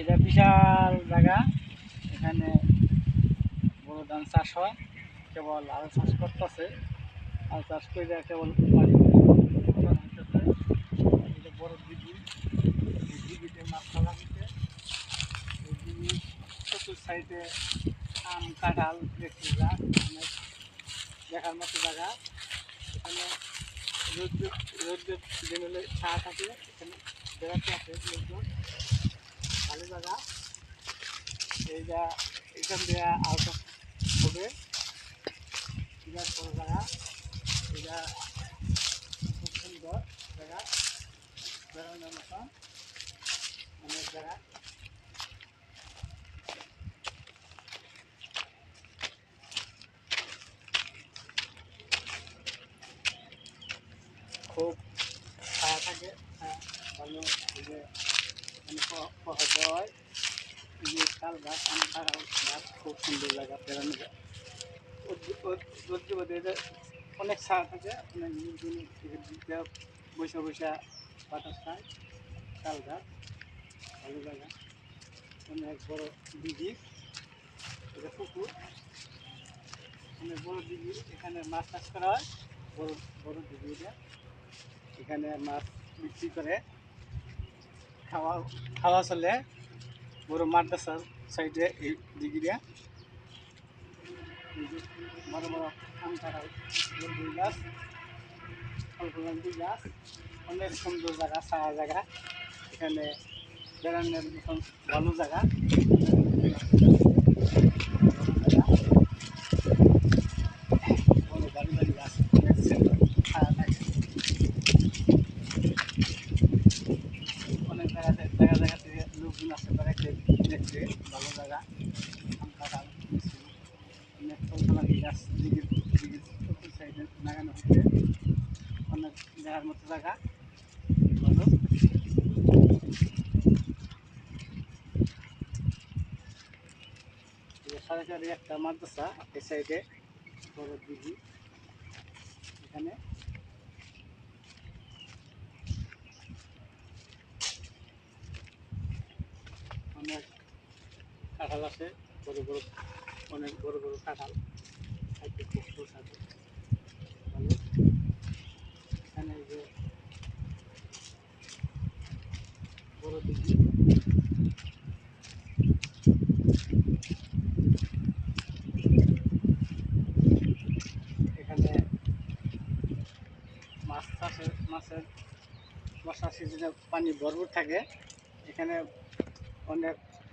এটা বিশাল জায়গা। এখানে বড় ধান চাষ হয়, কেবল আলু চাষ করতেছে। আলু চাষ করে কেবল পানি উৎপাদন হইতেছে। এটা বড় দিঘি, এই দিঘিতে মাছ ফেলা হচ্ছে। এই দিঘি চতুর সাইডে আম কাঁঠাল লেচু গাছ, অনেক দেখার মতো জায়গা। এখানে রৌদ্র রৌদ্রের দিন হলে ছায়া থাকে, এখানে বেড়াতে আসে লোকজন। ভালো জায়গা। এইটা এখান দিয়ে আউট হবে, বিরাট বড় জায়গা। এটা খুব সুন্দর জায়গা, বেড়ানোর মতন অনেক জায়গা। খুব ছায়া থাকে, ভালো। এই যে এখানে পাওয়া যায় এই যে শাল গাছ, আম কাঁঠাল গাছ, খুব সুন্দর জায়গা বেড়ানো যায়। রোদ্রে অনেক ছায়া থাকে, অনেক লোকজন বৈশা বৈশা বাতাস খায়। শাল গাছ, ভালো জায়গা। অনেক বড় দিঘি, এটা পুকুর, অনেক বড় দিঘি। এখানে মাছ চাষ করা হয়, বড় বড় দিঘি এটা। এখানে মাছ বিক্রি করে, খাওয়া খাওয়া চলে। বড় মাদ্রাসার সাইডে এই দিঘিটা। বড় বড় আম কাঁঠাল বরবই গাছ, ফলফলান্তি গাছ, অনেক সুন্দর জায়গা, ছায়া জায়গা। এখানে বেড়ানোর মতন ভালো জায়গা। বড় বাড়ি বাড়ি গাছ, অনেক ছায়া থাকে। অনেক জায়গা জায়গা থেকে লোকজন আসতে পারে দেখতে, ভালো জায়গা। আম কাঁঠাল লিচু, অনেক ফলফলান্তি গাছ দিঘির দিঘির চতুর সাইডে লাগানো হচ্ছে। অনেক দেখার মতো জায়গা, ভালো। সরকারি একটা মাদ্রাসা এই সাইডে, বড় দিঘি। এখানে অনেক কাঁঠাল আছে, বড় বড়, অনেক বড় বড় কাঁঠাল খাইতে খুব সুস্বাদু, ভালো। এখানে এই যে বড় দিঘি, এখানে মাছের বর্ষার সিজনে পানি ভরপুর থাকে। এখানে অনেক